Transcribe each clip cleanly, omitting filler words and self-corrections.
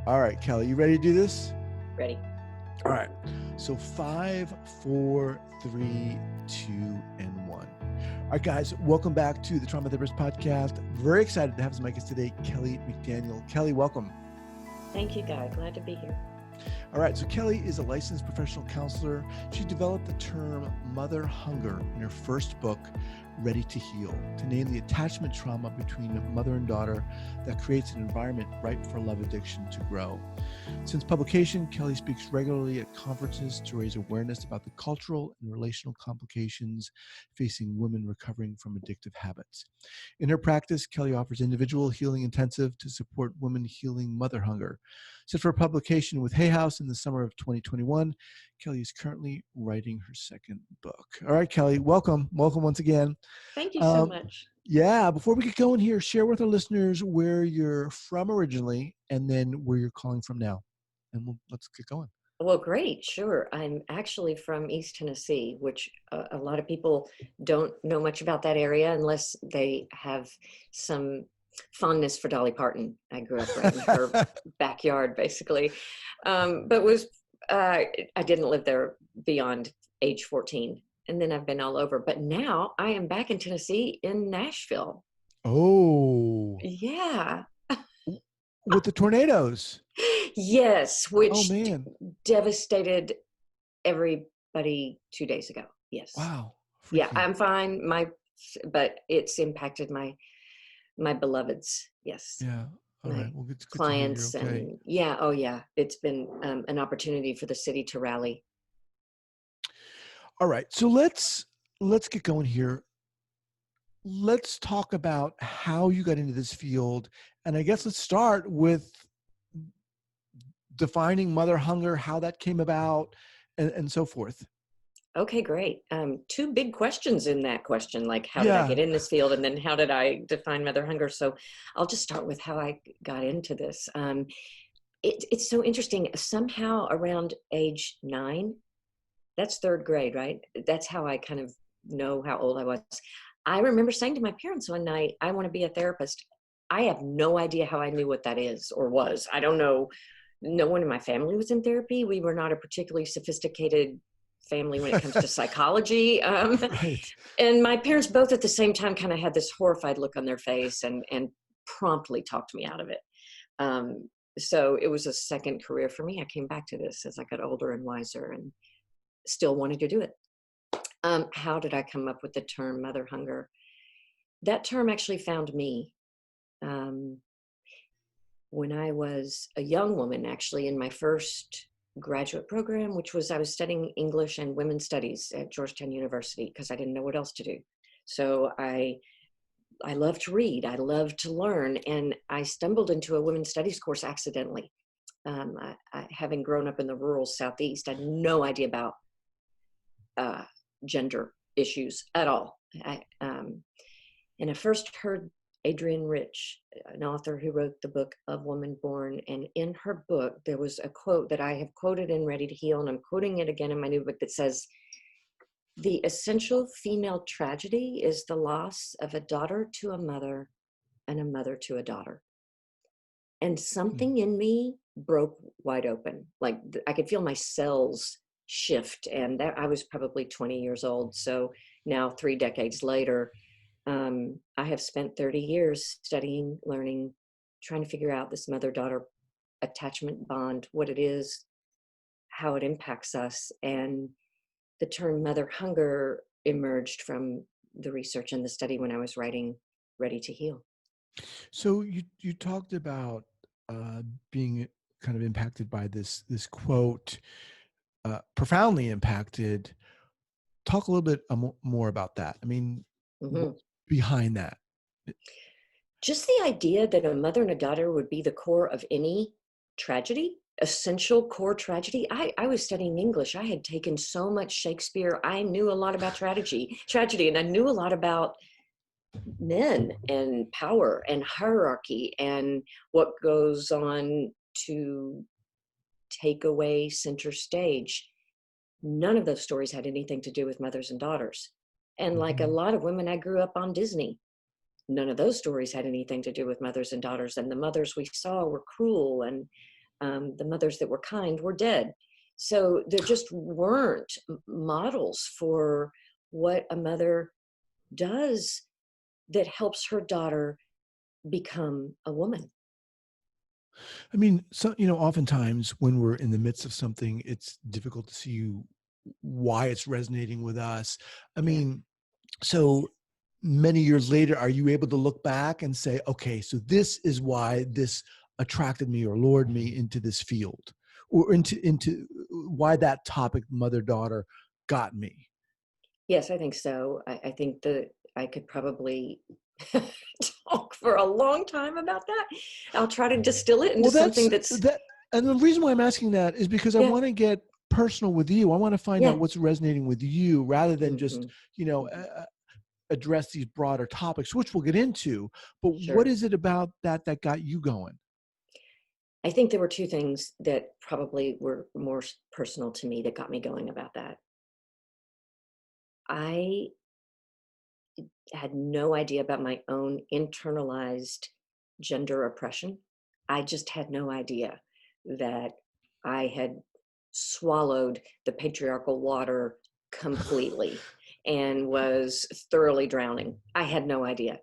All right, Kelly, you ready to do this? Ready. All right. So 5, 4, 3, 2, and 1. All right, guys, welcome back to the Trauma Therapist Podcast. Very excited to have as my guest today, Kelly McDaniel. Kelly, welcome. Thank you, Guy. Glad to be here. All right, so Kelly is a licensed professional counselor. She developed the term mother hunger in her first book, Ready to Heal, to name the attachment trauma between mother and daughter that creates an environment ripe for love addiction to grow. Since publication, Kelly speaks regularly at conferences to raise awareness about the cultural and relational complications facing women recovering from addictive habits. In her practice, Kelly offers individual healing intensive to support women healing mother hunger. Set for publication with Hay House in the summer of 2021, Kelly is currently writing her second book. All right, Kelly, welcome. Welcome once again. Thank you so much. Yeah, before we get going here, share with our listeners where you're from originally and then where you're calling from now. And let's get going. Well, great. Sure. I'm actually from East Tennessee, which a lot of people don't know much about that area unless they have some fondness for Dolly Parton. I grew up right in her backyard, basically. I didn't live there beyond age 14. And then I've been all over. But now I am back in Tennessee in Nashville. Oh. Yeah. With the tornadoes. Yes, Oh, which man. devastated everybody 2 days ago. Yes. Wow. Yeah, Freaky. I'm fine. But it's impacted my beloveds. Yes. Yeah. All My right. Well, it's good to hear you're clients okay. and yeah. Oh yeah. It's been an opportunity for the city to rally. All right. So let's get going here. Let's talk about how you got into this field. And I guess let's start with defining mother hunger, how that came about, and so forth. Okay, great. Two big questions in that question, like how did I Yeah. get in this field, and then how did I define mother hunger? So I'll just start with how I got into this. It's so interesting. Somehow around age 9, that's third grade, right? That's how I kind of know how old I was. I remember saying to my parents one night, I want to be a therapist. I have no idea how I knew what that is or was. I don't know. No one in my family was in therapy. We were not a particularly sophisticated family when it comes to psychology. Right. And my parents both at the same time kind of had this horrified look on their face and promptly talked me out of it. So it was a second career for me. I came back to this as I got older and wiser and still wanted to do it. How did I come up with the term mother hunger? That term actually found me when I was a young woman, actually in my first graduate program, which was I was studying English and women's studies at Georgetown University because I didn't know what else to do. So I love to read, I love to learn, and I stumbled into a women's studies course accidentally. Having grown up in the rural Southeast, I had no idea about gender issues at all. And I first heard Adrienne Rich, an author who wrote the book Of Woman Born. And in her book, there was a quote that I have quoted in Ready to Heal, and I'm quoting it again in my new book that says, "The essential female tragedy is the loss of a daughter to a mother and a mother to a daughter." And something in me broke wide open. Like I could feel my cells shift. And that I was probably 20 years old. So now 3 decades later, I have spent 30 years studying, learning, trying to figure out this mother-daughter attachment bond, what it is, how it impacts us. And the term mother hunger emerged from the research and the study when I was writing Ready to Heal. So you talked about being kind of impacted by this quote, profoundly impacted. Talk a little bit more about that. I mean, what's behind that? Just the idea that a mother and a daughter would be the core of any tragedy, essential core tragedy. I was studying English. I had taken so much Shakespeare. I knew a lot about tragedy, and I knew a lot about men and power and hierarchy and what goes on to take away center stage. None of those stories had anything to do with mothers and daughters. And like a lot of women, I grew up on Disney. None of those stories had anything to do with mothers and daughters. And the mothers we saw were cruel and The mothers that were kind were dead. So there just weren't models for what a mother does that helps her daughter become a woman. I mean, so, oftentimes when we're in the midst of something, it's difficult to see why it's resonating with us. I Yeah. mean, so many years later, are you able to look back and say, okay, so this is why this attracted me or lured me into this field, or into why that topic, mother daughter, got me? Yes, I think so. I think that I could probably talk for a long time about that. I'll try to distill it into Well, something that's, and the reason why I'm asking that is because I yeah, want to get personal with you. I want to find out yeah. what's resonating with you rather than just, Hmm. Hmm. address these broader topics, which we'll get into. But what Sure. is it about that got you going? I think there were two things that probably were more personal to me that got me going about that. I had no idea about my own internalized gender oppression. I just had no idea that I had swallowed the patriarchal water completely and was thoroughly drowning. I had no idea.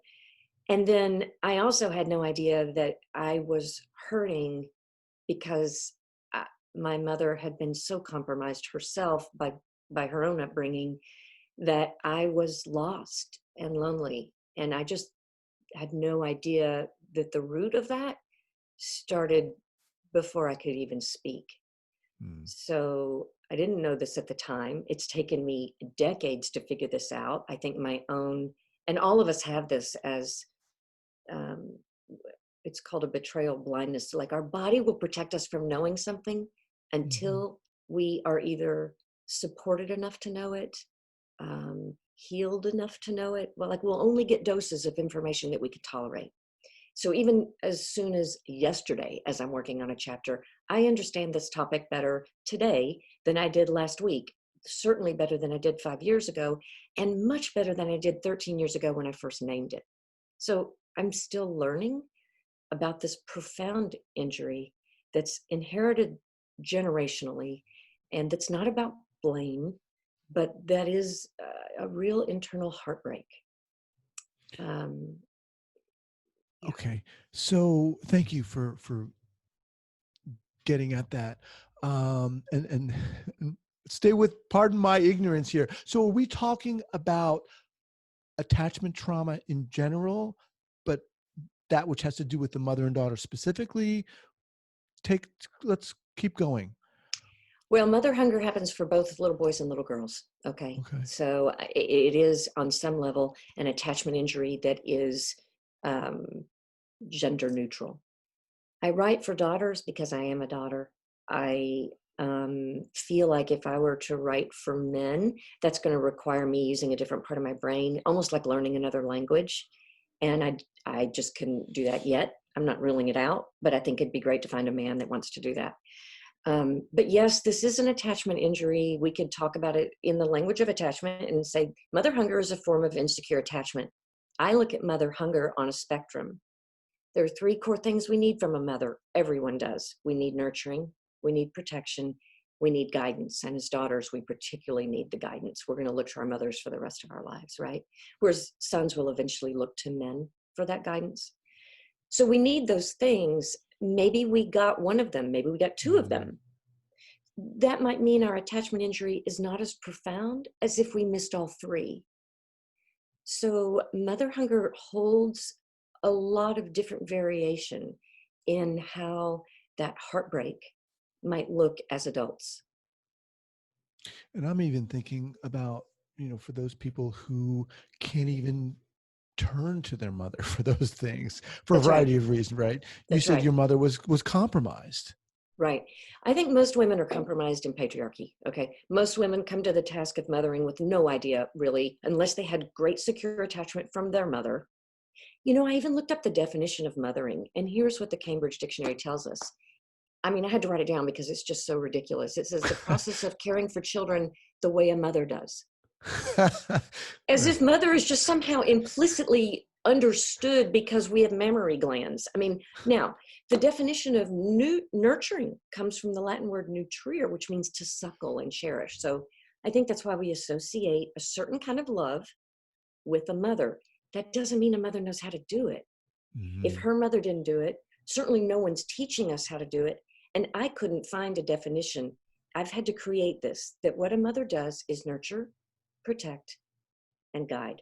And then I also had no idea that I was hurting because uh, my mother had been so compromised herself by her own upbringing that I was lost and lonely. And I just had no idea that the root of that started before I could even speak. Hmm. So I didn't know this at the time. It's taken me decades to figure this out. I think my own, and all of us have this as, um, it's called a betrayal blindness. Like our body will protect us from knowing something Mhm. until we are either supported enough to know it, healed enough to know it. Well, like we'll only get doses of information that we could tolerate. So even as soon as yesterday, as I'm working on a chapter, I understand this topic better today than I did last week. Certainly better than I did 5 years ago, and much better than I did 13 years ago when I first named it. So I'm still learning about this profound injury that's inherited generationally and that's not about blame, but that is a real internal heartbreak. Um, yeah. Okay. So thank you for getting at that. And stay with, pardon my ignorance here. So are we talking about attachment trauma in general, but that which has to do with the mother and daughter specifically? Let's keep going. Well, mother hunger happens for both little boys and little girls. Okay. Okay. So it is on some level an attachment injury that is um, gender neutral. I write for daughters because I am a daughter. I feel like if I were to write for men, that's going to require me using a different part of my brain, almost like learning another language. And I just couldn't do that yet. I'm not ruling it out, but I think it'd be great to find a man that wants to do that. But yes, this is an attachment injury. We could talk about it in the language of attachment and say mother hunger is a form of insecure attachment. I look at mother hunger on a spectrum. There are three core things we need from a mother. Everyone does. We need nurturing, we need protection, we need guidance. And as daughters, we particularly need the guidance. We're going to look to our mothers for the rest of our lives, right? Whereas sons will eventually look to men for that guidance. So we need those things. Maybe we got one of them, maybe we got two of Mm. them. That might mean our attachment injury is not as profound as if we missed all three. So mother hunger holds a lot of different variation in how that heartbreak might look as adults. And I'm even thinking about, for those people who can't even turn to their mother for those things for a That's right. variety of reasons, right? You That's said right. your mother was compromised. Right. I think most women are compromised in patriarchy. Okay. Most women come to the task of mothering with no idea, really, unless they had great secure attachment from their mother. I even looked up the definition of mothering, and here's what the Cambridge Dictionary tells us. I mean, I had to write it down because it's just so ridiculous. It says the process of caring for children the way a mother does. As Right. if mother is just somehow implicitly understood because we have mammary glands. I mean, now, the definition of nurturing comes from the Latin word nutrire, which means to suckle and cherish. So I think that's why we associate a certain kind of love with a mother. That doesn't mean a mother knows how to do it. If Mm-hmm. her mother didn't do it, certainly no one's teaching us how to do it. And I couldn't find a definition. I've had to create this, that what a mother does is nurture, protect, and guide.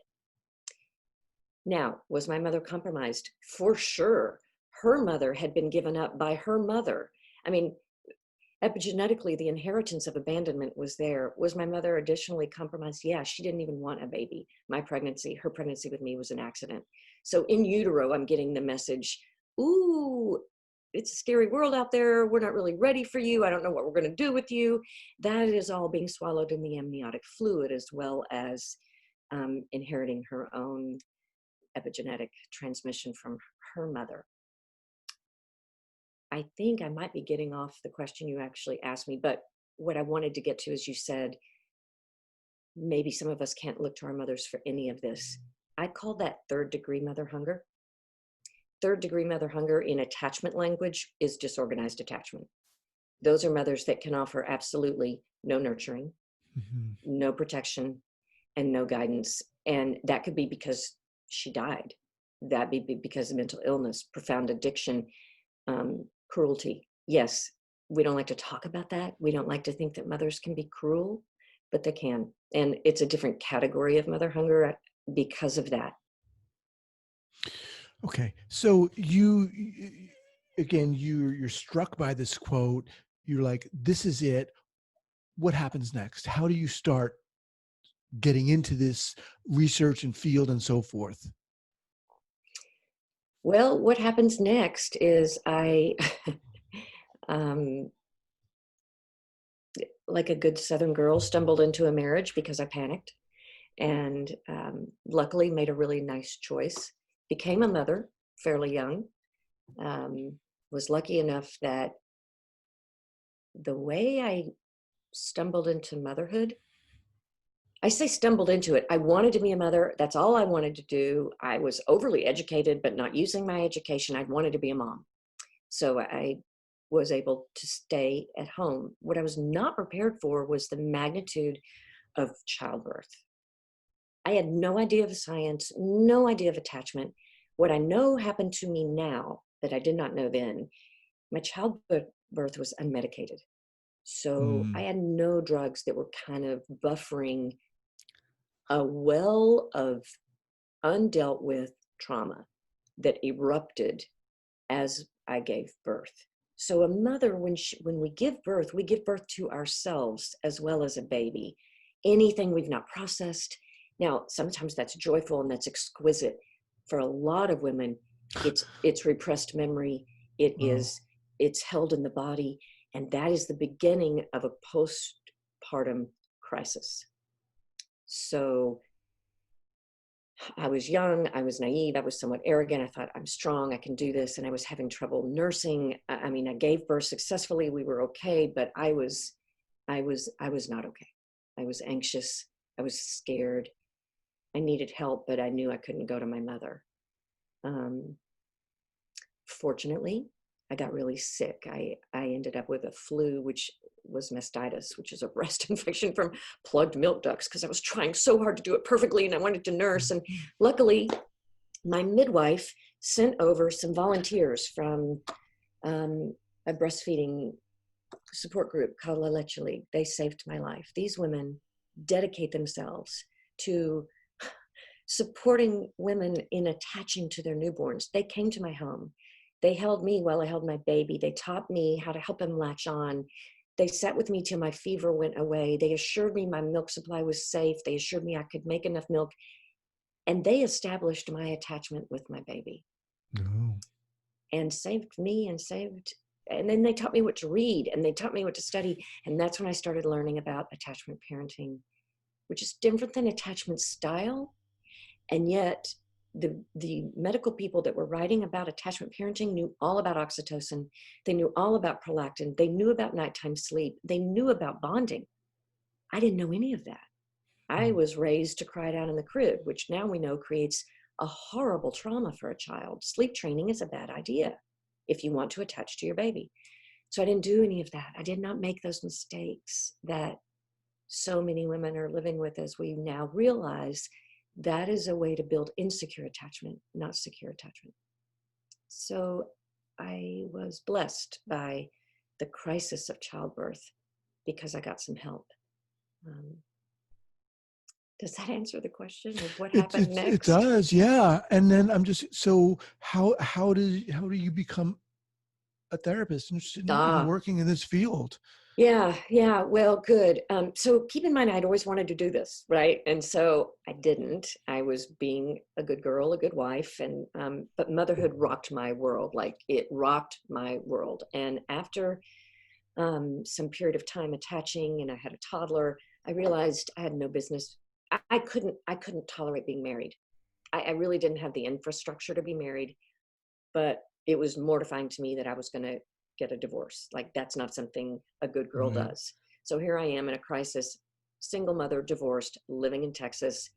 Now, was my mother compromised? For sure. Her mother had been given up by her mother. I mean, epigenetically, the inheritance of abandonment was there. Was my mother additionally compromised? Yeah, she didn't even want a baby. Her pregnancy with me was an accident. So in utero, I'm getting the message, ooh, it's a scary world out there. We're not really ready for you. I don't know what we're going to do with you. That is all being swallowed in the amniotic fluid, as well as inheriting her own epigenetic transmission from her mother. I think I might be getting off the question you actually asked me, but what I wanted to get to is, you said, maybe some of us can't look to our mothers for any of this. I call that third degree mother hunger. Third degree mother hunger in attachment language is disorganized attachment. Those are mothers that can offer absolutely no nurturing, Mm-hmm. no protection, and no guidance. And that could be because she died. That'd be because of mental illness, profound addiction, cruelty. Yes, we don't like to talk about that. We don't like to think that mothers can be cruel, but they can. And it's a different category of mother hunger because of that. Okay. So again, you're struck by this quote. You're like, this is it. What happens next? How do you start getting into this research and field and so forth? Well, what happens next is I, um, like a good Southern girl, stumbled into a marriage because I panicked, and luckily made a really nice choice. Became a mother fairly young. Was lucky enough that the way I stumbled into motherhood, I say stumbled into it. I wanted to be a mother. That's all I wanted to do. I was overly educated, but not using my education. I wanted to be a mom. So I was able to stay at home. What I was not prepared for was the magnitude of childbirth. I had no idea of science, no idea of attachment. What I know happened to me now that I did not know then, my childbirth was unmedicated. So I Mm, had no drugs that were kind of buffering a well of undealt with trauma that erupted as I gave birth. So a mother, when we give birth to ourselves as well as a baby. Anything we've not processed. Now, sometimes that's joyful and that's exquisite. For a lot of women, it's repressed memory. wow. It's held in the body, and that is the beginning of a postpartum crisis. So I was young, I was naive, I was somewhat arrogant. I thought, I'm strong, I can do this. And I was having trouble nursing. I mean, I gave birth successfully, we were okay, but I was not okay. I was anxious, I was scared. I needed help, but I knew I couldn't go to my mother. Fortunately, I got really sick. I ended up with a flu, which was mastitis, which is a breast infection from plugged milk ducts, because I was trying so hard to do it perfectly and I wanted to nurse. And luckily, my midwife sent over some volunteers from a breastfeeding support group called La Leche League. They saved my life. These women dedicate themselves to supporting women in attaching to their newborns. They came to my home. They held me while I held my baby. They taught me how to help him latch on. They sat with me till my fever went away. They assured me my milk supply was safe. They assured me I could make enough milk. And they established my attachment with my baby No. and saved me and then they taught me what to read and they taught me what to study. And that's when I started learning about attachment parenting, which is different than attachment style. And yet the medical people that were writing about attachment parenting knew all about oxytocin. They knew all about prolactin. They knew about nighttime sleep. They knew about bonding. I didn't know any of that. I Mm. was raised to cry it out in the crib, which now we know creates a horrible trauma for a child. Sleep training is a bad idea if you want to attach to your baby. So I didn't do any of that. I did not make those mistakes that so many women are living with, as we now realize that is a way to build insecure attachment, not secure attachment. So I was blessed by the crisis of childbirth because I got some help. Um, does that answer the question of what happened It next? does, yeah. And then I'm just, so how do you become a therapist interested in Ah, working in this field? yeah. Well, good. So keep in mind, I'd always wanted to do this, right? And so I didn't. I was being a good girl, a good wife, and but motherhood rocked my world. Like it rocked my world. And after some period of time attaching, and I had a toddler, I realized I had no business. I couldn't tolerate being married. I really didn't have the infrastructure to be married, but it was mortifying to me that I was going to get a divorce. Like that's not something a good girl Right. does. So here I am in a crisis, single mother, divorced, living in Texas.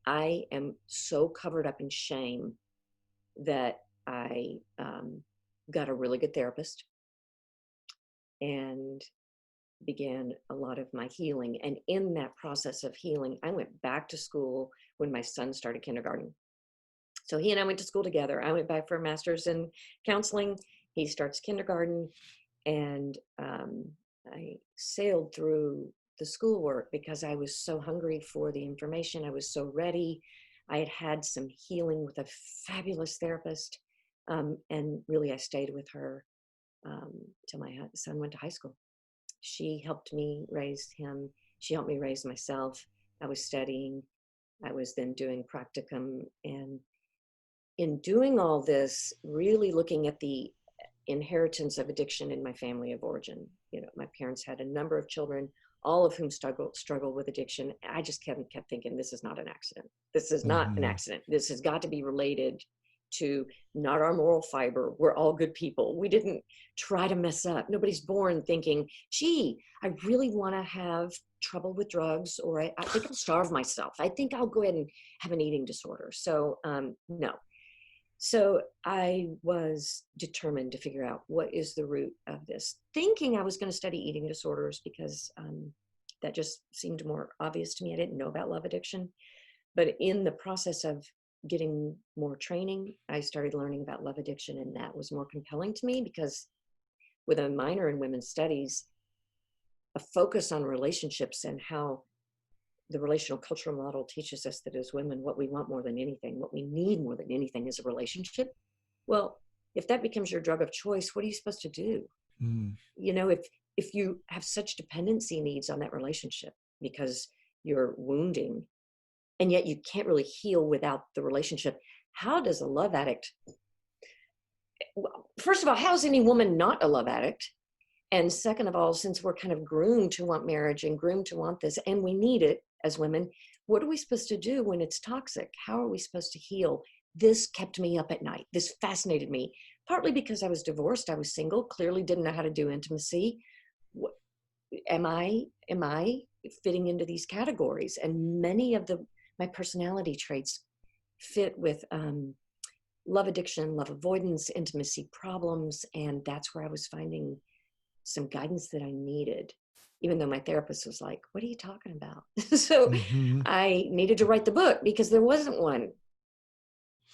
I am so covered up in shame that I got a really good therapist and began a lot of my healing. And in that process of healing, I went back to school when my son started kindergarten. So he and I went to school together. I went back for a master's in counseling. He starts kindergarten, and I sailed through the schoolwork because I was so hungry for the information. I was so ready. I had had some healing with a fabulous therapist, and really I stayed with her till my son went to high school. She helped me raise him. She helped me raise myself. I was studying. I was then doing practicum, and in doing all this, really looking at the inheritance of addiction in my family of origin. You know, my parents had a number of children, all of whom struggle with addiction. I just kept thinking, this is not an accident. This is not an Mm-hmm. accident. This has got to be related to not our moral fiber. We're all good people. We didn't try to mess up. Nobody's born thinking, gee, I really want to have trouble with drugs, or I think I'll starve myself. I think I'll go ahead and have an eating disorder. So no. So I was determined to figure out what is the root of this, thinking I was going to study eating disorders because that just seemed more obvious to me. I didn't know about love addiction. But in the process of getting more training, I started learning about love addiction, and that was more compelling to me because with a minor in women's studies, a focus on relationships and how the relational cultural model teaches us that as women, what we want more than anything, what we need more than anything is a relationship. Well, if that becomes your drug of choice, what are you supposed to do? Mm. You know, if you have such dependency needs on that relationship because you're wounding, and yet you can't really heal without the relationship, how does a love addict, well, first of all, how is any woman not a love addict? And second of all, since we're kind of groomed to want marriage and groomed to want this, and we need it as women, what are we supposed to do when it's toxic? How are we supposed to heal? This kept me up at night. This fascinated me, partly because I was divorced. I was single, clearly didn't know how to do intimacy. What, am I fitting into these categories? And many of my personality traits fit with love addiction, love avoidance, intimacy problems. And that's where I was finding some guidance that I needed, even though my therapist was like, what are you talking about? So Mm-hmm. I needed to write the book because there wasn't one.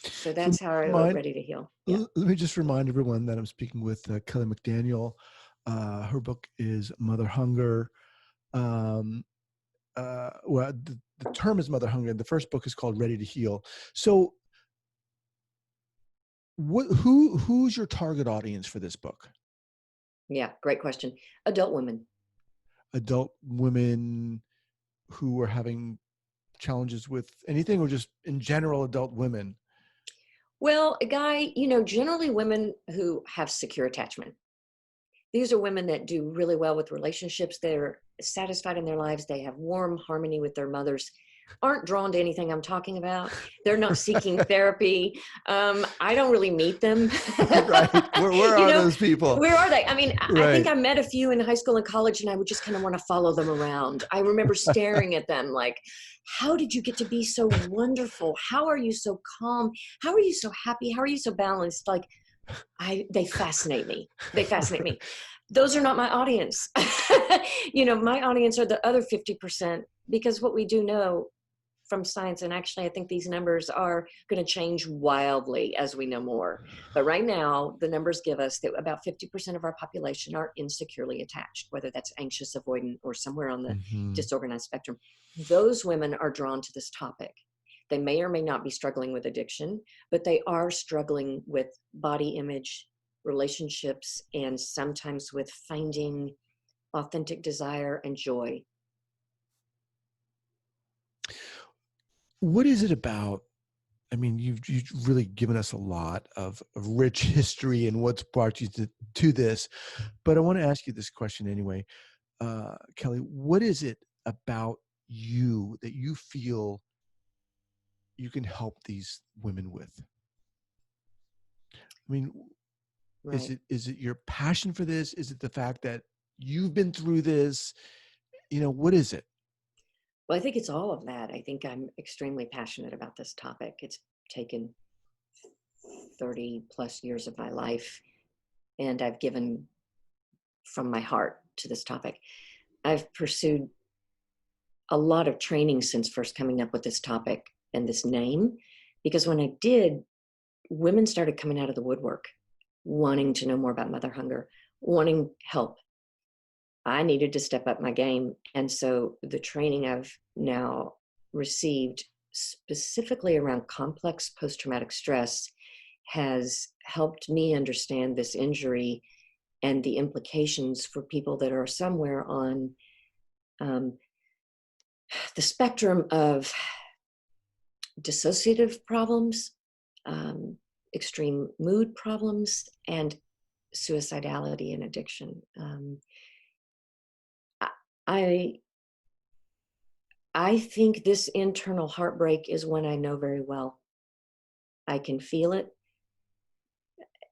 So So that's how I wrote mind, Ready to Heal. Yeah. let me just remind everyone that I'm speaking with Kelly McDaniel. Her book is Mother Hunger. Um, well, the term is Mother Hunger. The first book is called Ready to Heal. So, who's your target audience for this book? Yeah. Great question. Adult women. Adult women who are having challenges with anything, or just in general, adult women? Well, a guy, generally women who have secure attachment. These are women that do really well with relationships. They're satisfied in their lives. They have warm harmony with their mothers. aren't drawn to anything I'm talking about. They're not seeking therapy. I don't really meet them. Right. Where You are know, those people? where are they? I mean, I think Right. I met a few in high school and college, and I would just kind of want to follow them around. I remember staring at them like, how did you get to be so wonderful? How are you so calm? How are you so happy? How are you so balanced? Like, they fascinate me. They fascinate me. Those are not my audience. My audience are the other 50%, because what we do know from science, and actually I think these numbers are going to change wildly as we know more. But right now, the numbers give us that about 50% of our population are insecurely attached, whether that's anxious, avoidant, or somewhere on the Mm-hmm. disorganized spectrum. Those women are drawn to this topic. They may or may not be struggling with addiction, but they are struggling with body image, relationships, and sometimes with finding authentic desire and joy. What is it about? I mean, you've really given us a lot of rich history and what's brought you to this. But I want to ask you this question anyway. Kelly, what is it about you that you feel you can help these women with? I mean, Right. is it your passion for this? Is it the fact that you've been through this? What is it? Well, I think it's all of that. I think I'm extremely passionate about this topic. It's taken 30 plus years of my life, and I've given from my heart to this topic. I've pursued a lot of training since first coming up with this topic and this name, because when I did, women started coming out of the woodwork, wanting to know more about mother hunger, wanting help. I needed to step up my game. And so the training I've now received specifically around complex post-traumatic stress has helped me understand this injury and the implications for people that are somewhere on um, the spectrum of dissociative problems, um, extreme mood problems, and suicidality and addiction. I I think this internal heartbreak is one I know very well. I can feel it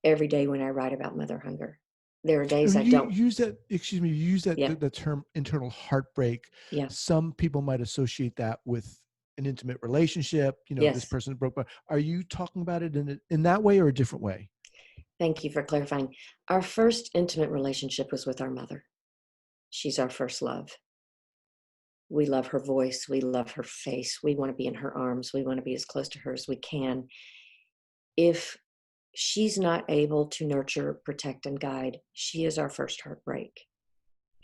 every day when I write about mother hunger. There are days When I you don't. use that, excuse me, you use that Yeah, the term internal heartbreak. yeah, Some people might associate that with an intimate relationship. This yes. person broke. But are you talking about it in that way or a different way? Thank you for clarifying. Our first intimate relationship was with our mother. She's our first love. We love her voice. We love her face. We want to be in her arms. We want to be as close to her as we can. If she's not able to nurture, protect, and guide, she is our first heartbreak.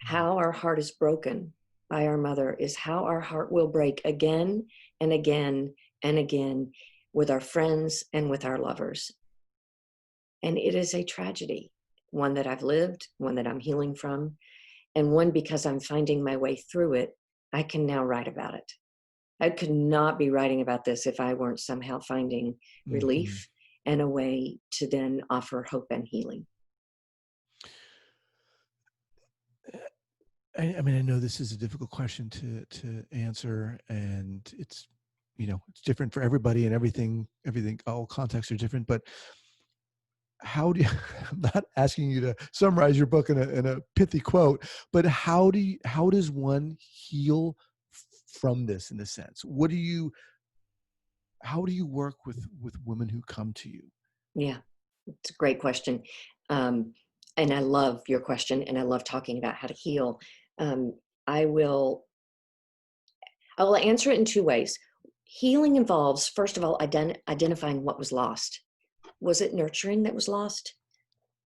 How our heart is broken by our mother is how our heart will break again and again and again with our friends and with our lovers. And it is a tragedy, one that I've lived, one that I'm healing from, and one because I'm finding my way through it, I can now write about it. I could not be writing about this if I weren't somehow finding Mm-hmm. relief and a way to then offer hope and healing. I mean, I know this is a difficult question to answer, and it's different for everybody, and everything, all contexts are different. But how do you, I'm not asking you to summarize your book in a pithy quote, but how does one heal from this in a sense? How do you work with women who come to you? Yeah, it's a great question. Um, and I love your question, and I love talking about how to heal. Um, I will I will answer it in two ways. Healing involves, first of all, identifying what was lost. Was it nurturing that was lost?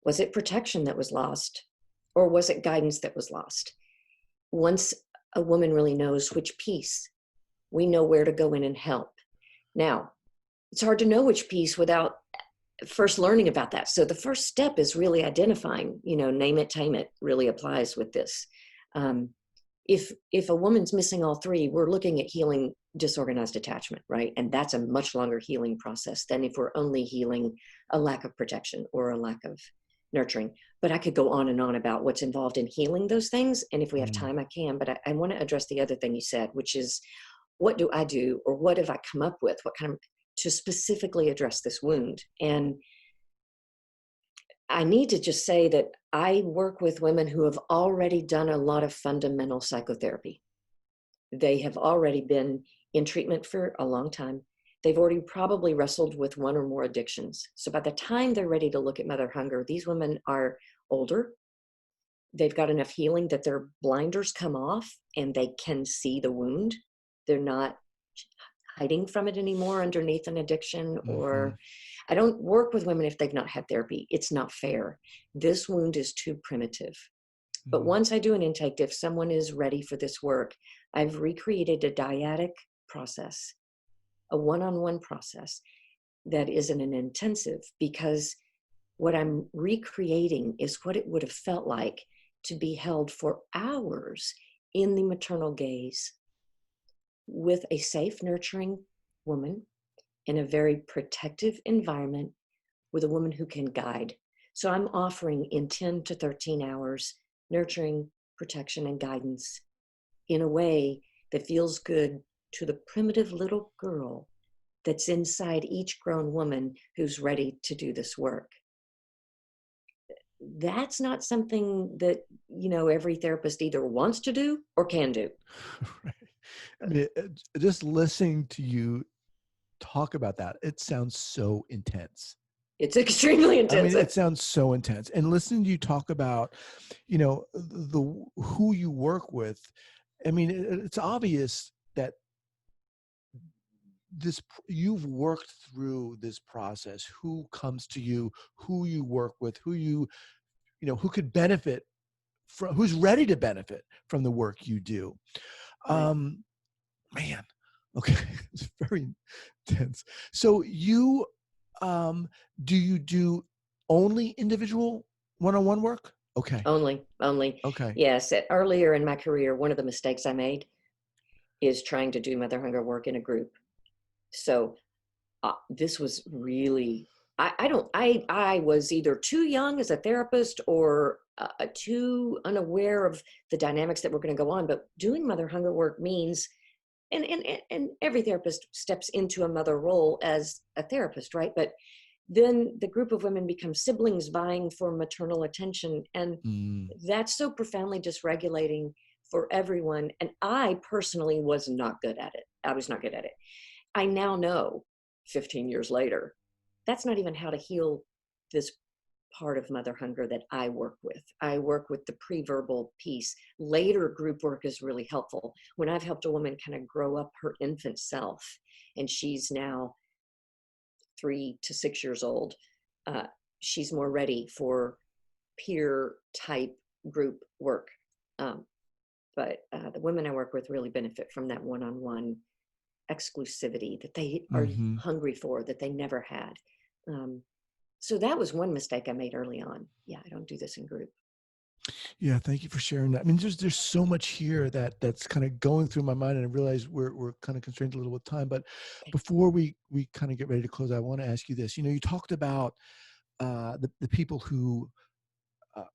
Was it protection that was lost? Or was it guidance that was lost? Once a woman really knows which piece, we know where to go in and help. Now, it's hard to know which piece without first learning about that. So the first step is really identifying, name it, tame it really applies with this. Um, if a woman's missing all three, we're looking at healing disorganized attachment, right? And that's a much longer healing process than if we're only healing a lack of protection or a lack of nurturing. But I could go on and on about what's involved in healing those things. And if we have Mm. time, I can. But I want to address the other thing you said, which is what do I do, or what have I come up with? What kind of, to specifically address this wound? And I need to just say that I work with women who have already done a lot of fundamental psychotherapy. They have already been in treatment for a long time. They've already probably wrestled with one or more addictions. So by the time they're ready to look at mother hunger, these women are older. They've got enough healing that their blinders come off and they can see the wound. They're not hiding from it anymore underneath an addiction. Mm-hmm. Or I don't work with women if they've not had therapy. It's not fair. This wound is too primitive. But once I do an intake, if someone is ready for this work, I've recreated a dyadic process, a one-on-one process that isn't an intensive, because what I'm recreating is what it would have felt like to be held for hours in the maternal gaze with a safe, nurturing woman in a very protective environment with a woman who can guide. So I'm offering in 10 to 13 hours nurturing, protection, and guidance in a way that feels good to the primitive little girl that's inside each grown woman who's ready to do this work. That's not something that, every therapist either wants to do or can do. Right. I mean, just listening to you talk about that, it sounds so intense. It's extremely I mean, intensive. it sounds so intense. And listening to you talk about, the who you work with, I mean, it's obvious that you've worked through this process. Who comes to you, who you work with, who could benefit from, who's ready to benefit from the work you do. Right. Um, Man, okay, it's very intense. So do you do only individual one-on-one work? Okay. Only. Okay. Yes. Earlier in my career, one of the mistakes I made is trying to do mother hunger work in a group. So this was really, I was either too young as a therapist or too unaware of the dynamics that were going to go on. But doing mother hunger work means, and every therapist steps into a mother role as a therapist, right? But then the group of women become siblings vying for maternal attention. And Mm. that's so profoundly dysregulating for everyone. And I personally was not good at it. I was not good at it. I now know 15 years later, that's not even how to heal this part of mother hunger that I work with. I work with the pre-verbal piece. Later group work is really helpful. When I've helped a woman kind of grow up her infant self, and she's now 3 to 6 years old, uh, she's more ready for peer type group work. Um, but the women I work with really benefit from that one-on-one exclusivity that they are Mm-hmm. hungry for, that they never had. So that was one mistake I made early on. Yeah, I don't do this in group. Yeah, thank you for sharing that. I mean, there's so much here that's kind of going through my mind, and I realize we're kind of constrained a little with time. But Okay. before we kind of get ready to close, I want to ask you this. You talked about the people who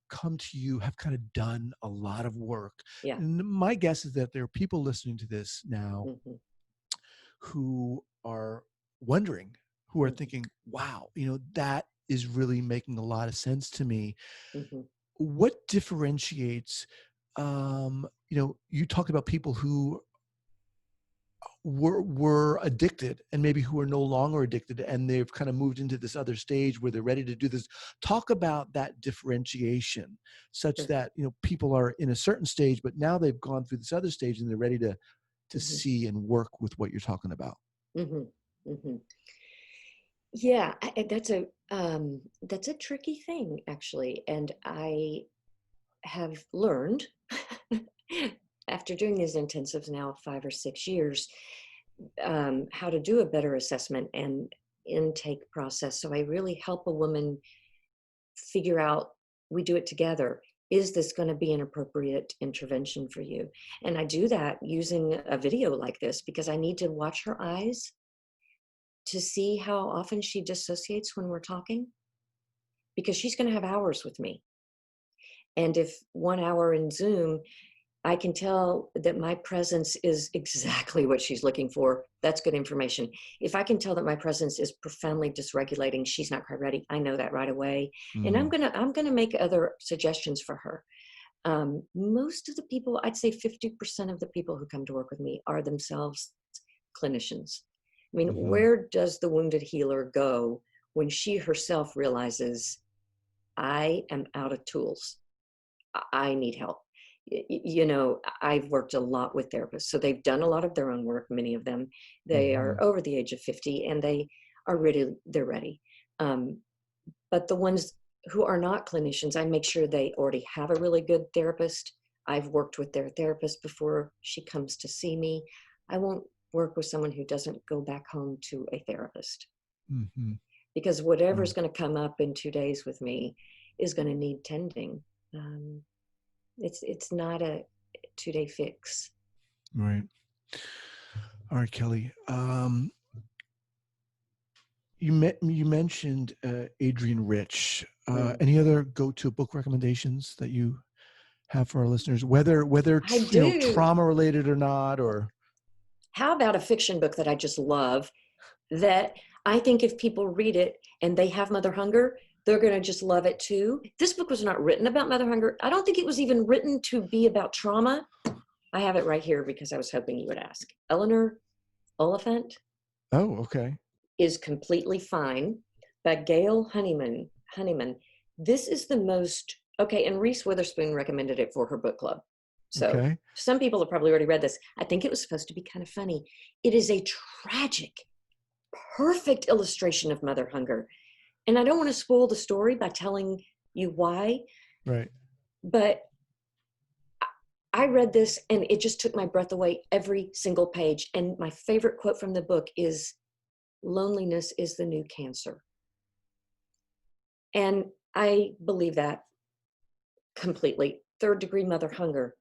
come to you have kind of done a lot of work. Yeah. And my guess is that there are people listening to this now Hmm. who are wondering, who are Hmm. thinking, wow, that is really making a lot of sense to me. Hmm. What differentiates, you talked about people who were addicted and maybe who are no longer addicted, and they've kind of moved into this other stage where they're ready to do this. Talk about that differentiation such Sure. that people are in a certain stage, but now they've gone through this other stage and they're ready to Hmm. see and work with what you're talking about. Hmm. Hmm. Yeah, that's a tricky thing, actually, and I have learned after doing these intensives now 5 or 6 years, how to do a better assessment and intake process. So I really help a woman figure out, we do it together. Is this going to be an appropriate intervention for you? And I do that using a video like this because I need to watch her eyes to see how often she dissociates when we're talking, because she's going to have hours with me. And if 1 hour in Zoom, I can tell that my presence is exactly what she's looking for. That's good information. If I can tell that my presence is profoundly dysregulating, she's not quite ready. I know that right away. And I'm gonna make other suggestions for her. Most of the people, I'd say 50% of the people who come to work with me are themselves clinicians. I mean, where does the wounded healer go when she herself realizes, I am out of tools? I need help. You know, I've worked a lot with therapists, so they've done a lot of their own work. Many of them, they are over the age of 50, and they are ready. They're ready. But the ones who are not clinicians, I make sure they already have a really good therapist. I've worked with their therapist before she comes to see me. I won't work with someone who doesn't go back home to a therapist, because whatever's going to come up in 2 days with me is going to need tending. It's not a 2-day fix. Right. All right, Kelly. You mentioned Adrienne Rich. Any other go-to book recommendations that you have for our listeners, whether I do. trauma related or not? Or how about a fiction book that I just love, that I think if people read it and they have mother hunger, they're going to just love it too. This book was not written about mother hunger. I don't think it was even written to be about trauma. I have it right here because I was hoping you would ask. Eleanor Oliphant. Oh, okay. Is Completely Fine by Gail Honeyman. This is the most, okay, and Reese Witherspoon recommended it for her book club. So some people have probably already read this. I think it was supposed to be kind of funny. It is a tragic, perfect illustration of mother hunger. And I don't want to spoil the story by telling you why. Right. But I read this and it just took my breath away every single page. And my favorite quote from the book is, loneliness is the new cancer. And I believe that completely. 3rd-degree mother hunger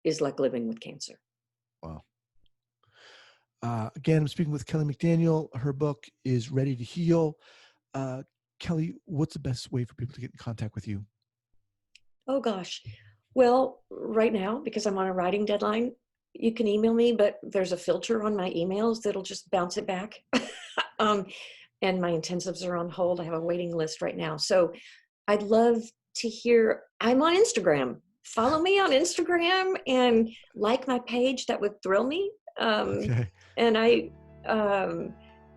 is like living with cancer. Wow. Again, I'm speaking with Kelly McDaniel. Her book is Ready to Heal. Kelly, what's the best way for people to get in contact with you? Oh gosh. Well, right now, because I'm on a writing deadline, you can email me, but there's a filter on my emails that'll just bounce it back. And my intensives are on hold. I have a waiting list right now. So I'd love to hear. I'm on Instagram. Follow me on Instagram and like my page. That would thrill me. And I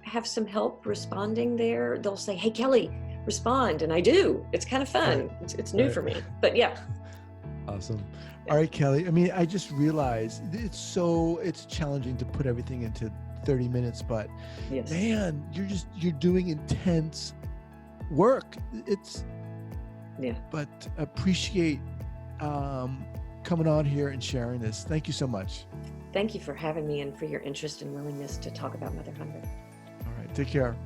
have some help responding there. They'll say, hey, Kelly, respond. And I do. It's kind of fun. It's new for me. But yeah. Awesome. All right, Kelly. I mean, I just realized it's challenging to put everything into 30 minutes, but man, you're doing intense work. But appreciate coming on here and sharing this. Thank you so much. Thank you for having me and for your interest and willingness to talk about mother hunger. All right. Take care.